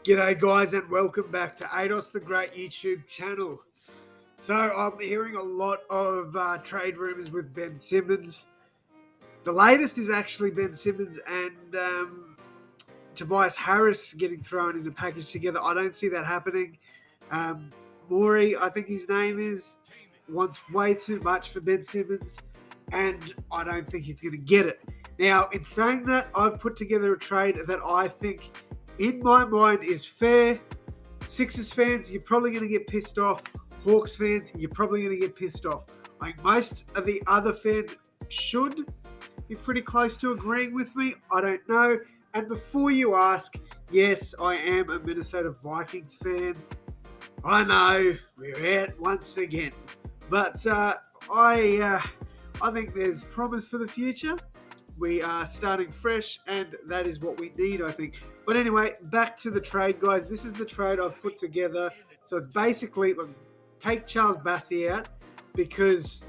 G'day guys and welcome back to ADOS the Great YouTube channel. So I'm hearing a lot of trade rumours with Ben Simmons. The latest is actually Ben Simmons and Tobias Harris getting thrown in a package together. I don't see that happening. Maury, I think his name is, wants way too much for Ben Simmons and I don't think he's going to get it. Now, in saying that, I've put together a trade that I think in my mind is fair. Sixers fans, you're probably going to get pissed off. Hawks fans, you're probably going to get pissed off. I think most of the other fans should be pretty close to agreeing with me. I don't know. And before you ask, yes, I am a Minnesota Vikings fan. I know, we're out once again. But I think there's promise for the future. We are starting fresh, and that is what we need, I think. But anyway, back to the trade, guys. This is the trade I've put together. So it's basically, look, take Charles Bassey out because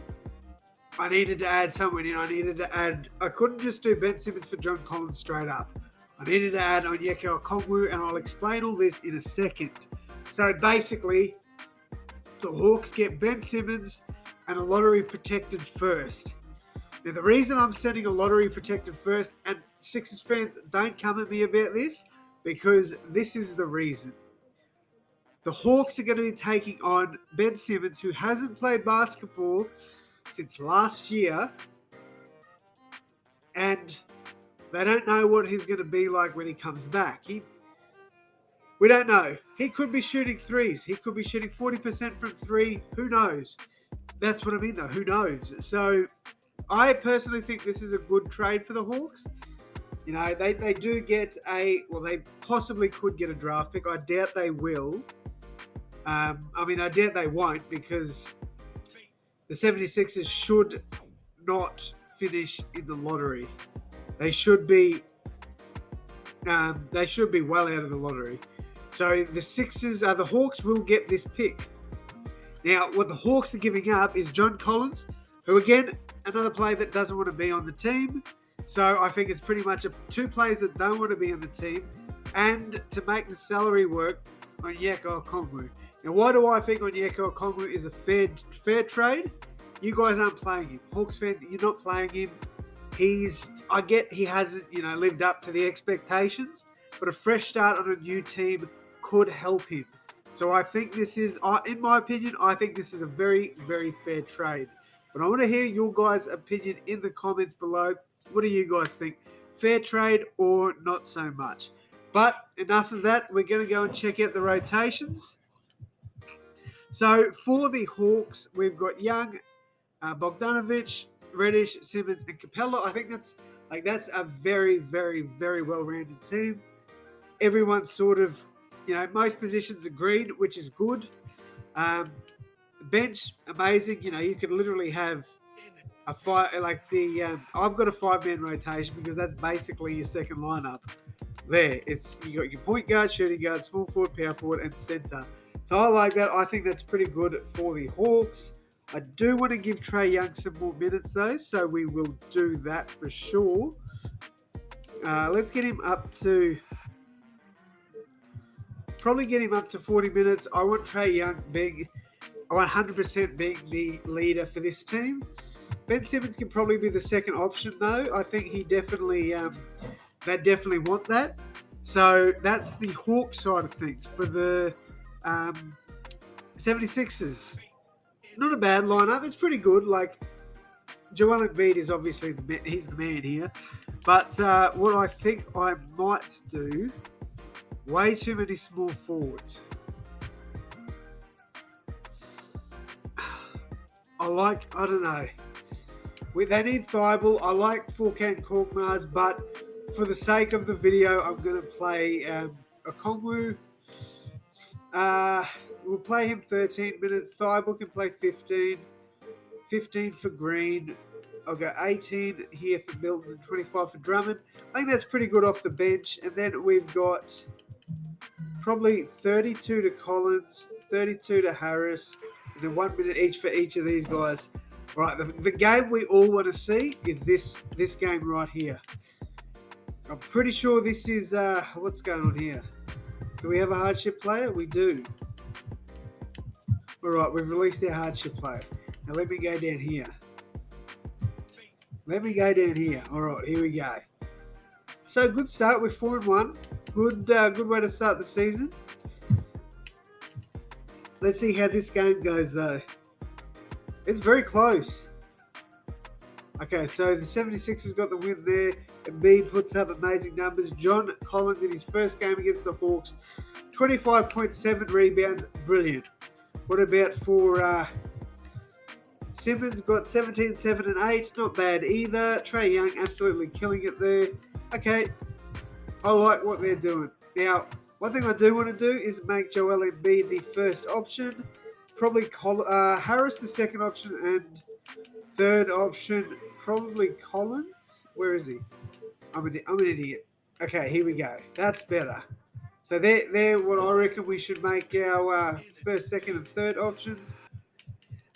I needed to add someone in. I couldn't just do Ben Simmons for John Collins straight up. I needed to add Onyeka Okongwu, and I'll explain all this in a second. So basically, the Hawks get Ben Simmons and a lottery protected first. Now, the reason I'm sending a lottery protected first, and Sixers fans, don't come at me about this, because this is the reason. The Hawks are going to be taking on Ben Simmons, who hasn't played basketball since last year, and they don't know what he's going to be like when he comes back. We don't know. He could be shooting threes. He could be shooting 40% from three. Who knows? That's what I mean, though. Who knows? So I personally think this is a good trade for the Hawks. You know, they do get they possibly could get a draft pick. I doubt they will. I doubt they won't because the 76ers should not finish in the lottery. They should be well out of the lottery. So the Hawks will get this pick. Now, what the Hawks are giving up is John Collins, who again, another player that doesn't want to be on the team. So I think it's pretty much two players that don't want to be on the team. And to make the salary work, Onyeka Okongwu. Now, why do I think Onyeka Okongwu is a fair trade? You guys aren't playing him. Hawks fans, you're not playing him. I get he hasn't, lived up to the expectations, but a fresh start on a new team could help him. So I think this is, in my opinion, I think this is a very, very fair trade. But I want to hear your guys' opinion in the comments below. What do you guys think? Fair trade or not so much? But enough of that. We're going to go and check out the rotations. So for the Hawks, we've got Young, Bogdanovic, Reddish, Simmons, and Capella. I think that's a very, very, very well-rounded team. Everyone's sort of, most positions agreed, which is good. Bench, amazing. You could literally have a five, I've got a 5-man rotation because that's basically your second lineup. There, you got your point guard, shooting guard, small forward, power forward, and center. So I like that. I think that's pretty good for the Hawks. I do want to give Trae Young some more minutes though, so we will do that for sure. Let's get him up to, probably get him up to 40 minutes. I want Trae Young being 100% being the leader for this team. Ben Simmons can probably be the second option though. I think he definitely, they definitely want that. So that's the Hawks side of things. For the 76ers, not a bad lineup. It's pretty good. Like, Joel Embiid is obviously he's the man here. But what I think I might do, way too many small forwards. I don't know. They need Thibault. I like Furkan Korkmaz, but for the sake of the video, I'm going to play Okongwu. We'll play him 13 minutes. Thibault can play 15. 15 for Green. I'll go 18 here for Milton, 25 for Drummond. I think that's pretty good off the bench. And then we've got probably 32 to Collins, 32 to Harris, and then 1 minute each for each of these guys. Right, the game we all want to see is this game right here. I'm pretty sure this is, what's going on here? Do we have a hardship player? We do. All right, we've released our hardship player. Now let me go down here. All right, here we go. So good start with 4-1. Good way to start the season. Let's see how this game goes though. It's very close. Okay, so the 76ers got the win there. Embiid puts up amazing numbers. John Collins in his first game against the Hawks, 25.7 rebounds. Brilliant. What about for Simmons? Got 17, 7, and 8. Not bad either. Trae Young absolutely killing it there. Okay, I like what they're doing. Now, one thing I do want to do is make Joel Embiid the first option. Probably Harris the second option, and third option probably Collins. Where is he? I'm an idiot. Okay, here we go. That's better. So they're what I reckon we should make our first, second, and third options.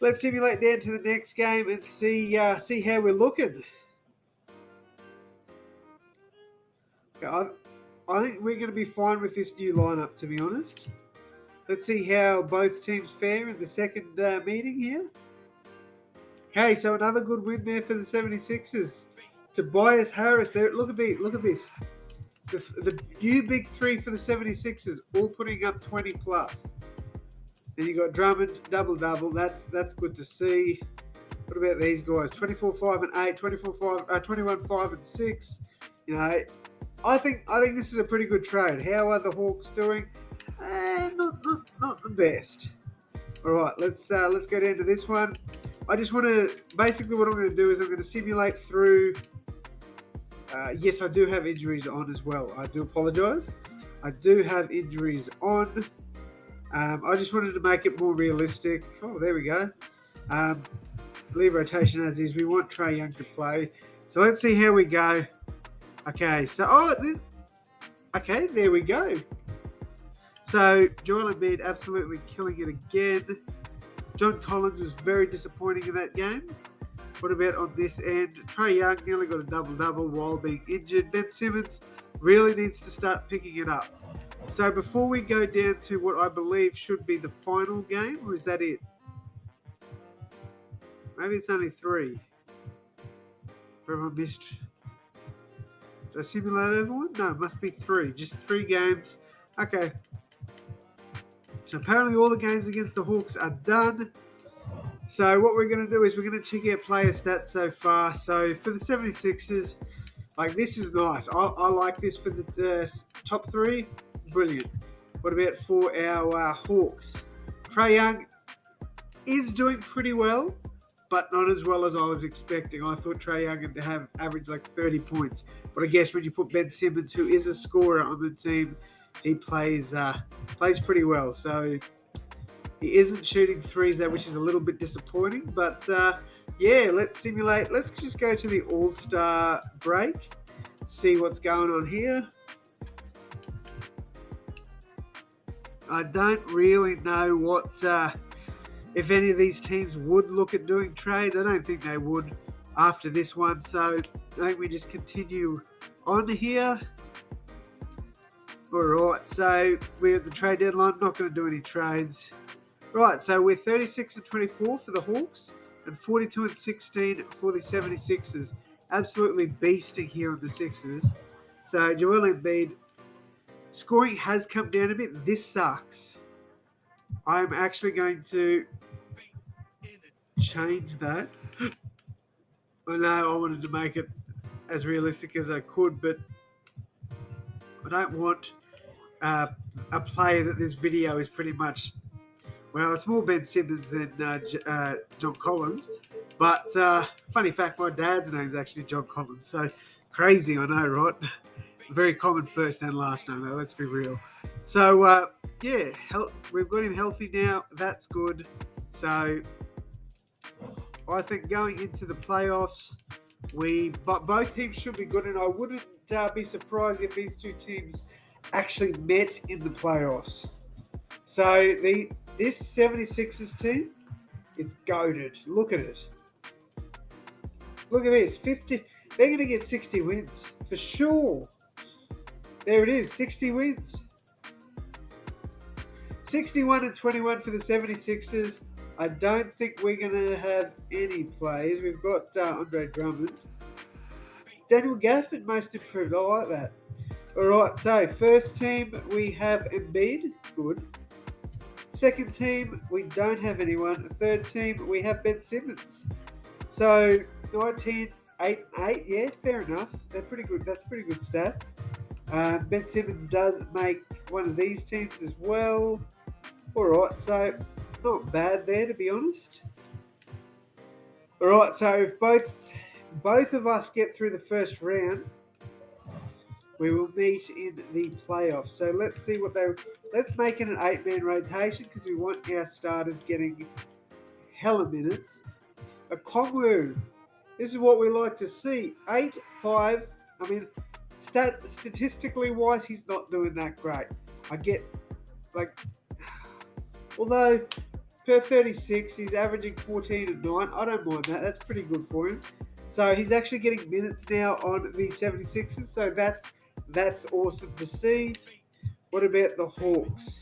Let's simulate down to the next game and see how we're looking. Okay, I think we're going to be fine with this new lineup, to be honest. Let's see how both teams fare in the second meeting here. Okay, so another good win there for the 76ers. Tobias Harris there. Look at this. The new big three for the 76ers, all putting up 20 plus. Then you got Drummond, double-double. That's good to see. What about these guys? 24, 5, and 8, 21, 5, and 6. You know, I think this is a pretty good trade. How are the Hawks doing? Not the best. All right, let's go down to this one. I just want to, basically what I'm going to do is I'm going to simulate through. Yes, I do have injuries on as well. I do apologise. I do have injuries on. I just wanted to make it more realistic. Oh, there we go. Leave rotation as is. We want Trae Young to play. So let's see how we go. Okay, so okay, there we go. So Joel Embiid absolutely killing it again. John Collins was very disappointing in that game. What about on this end? Trae Young nearly got a double-double while being injured. Ben Simmons really needs to start picking it up. So before we go down to what I believe should be the final game, or is that it? Maybe it's only 3. Or have I missed? Did I simulate everyone? No, it must be 3. Just 3 games. Okay. So apparently all the games against the Hawks are done. So what we're going to do is we're going to check out player stats so far. So for the 76ers, like this is nice. I like this for the top 3. Brilliant. What about for our Hawks? Trae Young is doing pretty well, but not as well as I was expecting. I thought Trae Young would have averaged like 30 points. But I guess when you put Ben Simmons, who is a scorer on the team, he plays pretty well. So he isn't shooting threes there, which is a little bit disappointing. But yeah, let's simulate. Let's just go to the All-Star break, see what's going on here. I don't really know what, if any of these teams would look at doing trades. I don't think they would after this one. So I think we just continue on here. All right, so we're at the trade deadline. Not going to do any trades. Right, so we're 36-24 for the Hawks and 42-16 for the 76ers. Absolutely beasting here on the Sixers. So Joel Embiid, scoring has come down a bit. This sucks. I'm actually going to change that. I know I wanted to make it as realistic as I could, but I don't want a player that this video is pretty much, well, it's more Ben Simmons than John Collins. But funny fact, my dad's name's actually John Collins. So crazy, I know, right? Very common first and last name, though. Let's be real. So, yeah, we've got him healthy now. That's good. So I think going into the playoffs, both teams should be good. And I wouldn't be surprised if these two teams actually met in the playoffs. So this 76ers team is goated. Look at it. Look at this. 50. They're going to get 60 wins for sure. There it is, 60 wins. 61 and 21 for the 76ers. I don't think we're going to have any players. We've got Andre Drummond. Daniel Gafford, most improved. I like that. All right, so first team, we have Embiid. Good. Second team, we don't have anyone. Third team, we have Ben Simmons. So 19, 8, 8. Yeah, fair enough. They're pretty good. That's pretty good stats. Ben Simmons does make one of these teams as well. All right, so not bad there, to be honest. All right, so if both of us get through the first round, we will meet in the playoffs. So let's see what let's make it an 8-man rotation because we want our starters getting hella minutes. A Kongwu. This is what we like to see. 8, 5. I mean, statistically wise, he's not doing that great. I get, although per 36, he's averaging 14 and 9. I don't mind that. That's pretty good for him. So he's actually getting minutes now on the 76ers. So that's awesome to see. What about the Hawks?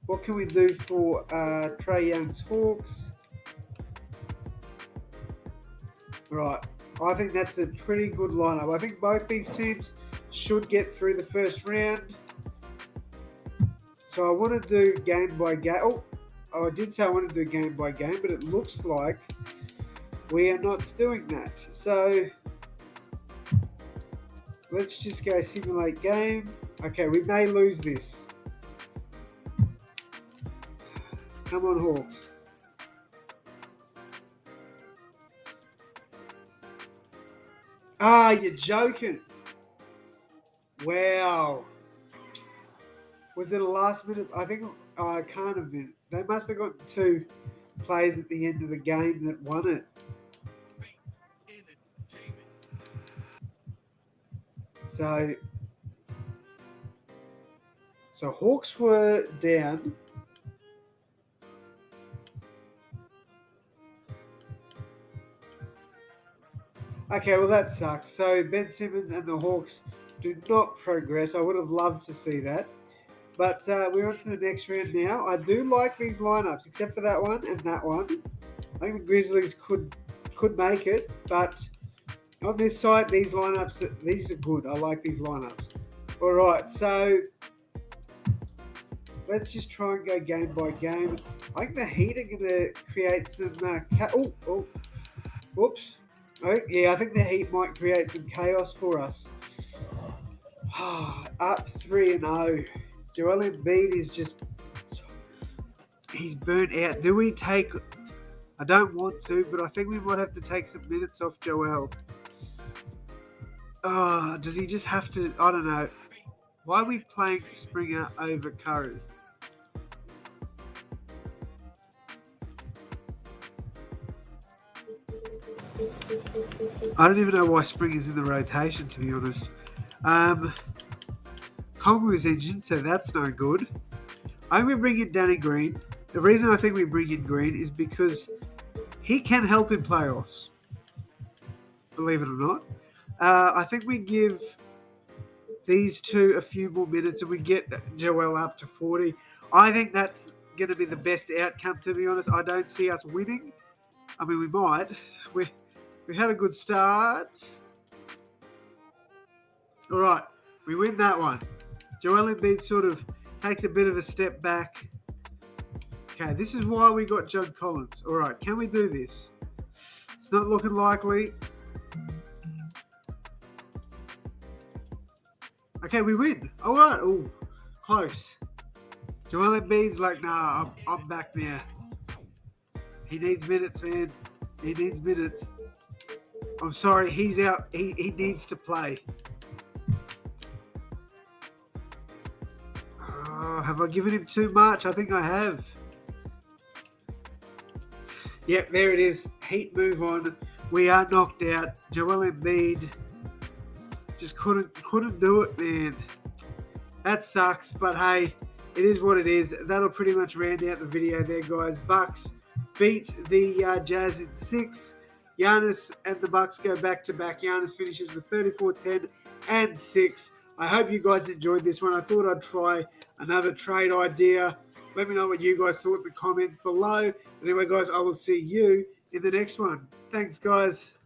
What can we do for Trae Young's Hawks? Right. I think that's a pretty good lineup. I think both these teams should get through the first round. So I want to do game by game. Oh, I did say I want to do game by game, but it looks like we are not doing that. So let's just go simulate game. Okay, we may lose this. Come on, Hawks. Ah, you're joking. Wow. Was it a last minute? I think it can't have been. They must have got 2 plays at the end of the game that won it. So Hawks were down. Okay, well that sucks. So Ben Simmons and the Hawks do not progress. I would have loved to see that. But we're on to the next round now. I do like these lineups, except for that one and that one. I think the Grizzlies could make it, but on this side, these lineups, these are good. I like these lineups. All right, so let's just try and go game by game. I think the Heat are going to create some... whoops. I think the Heat might create some chaos for us. Up 3-0. Joel Embiid is just... He's burnt out. Do we take... I don't want to, but I think we might have to take some minutes off Joel. Does he just have to... I don't know. Why are we playing Springer over Curry? I don't even know why Springer's in the rotation, to be honest. Congo is injured, so that's no good. I'm going to bring in Danny Green. The reason I think we bring in Green is because he can help in playoffs. Believe it or not. I think we give these two a few more minutes and we get Joel up to 40. I think that's going to be the best outcome, to be honest. I don't see us winning. I mean, we might. We had a good start. All right, we win that one. Joel Embiid sort of takes a bit of a step back. Okay, this is why we got John Collins. All right, can we do this? It's not looking likely. Okay, we win. All right. Oh, close. Joel Embiid's like, nah, I'm back now. He needs minutes, man. He needs minutes. I'm sorry, he's out. He needs to play. Have I given him too much? I think I have. Yep, there it is. Heat move on. We are knocked out. Joel Embiid just couldn't do it, man. That sucks, but hey, it is what it is. That'll pretty much round out the video there, guys. Bucks beat the Jazz in 6. Giannis and the Bucks go back-to-back. Giannis finishes with 34, 10, and 6. I hope you guys enjoyed this one. I thought I'd try another trade idea. Let me know what you guys thought in the comments below. Anyway, guys, I will see you in the next one. Thanks, guys.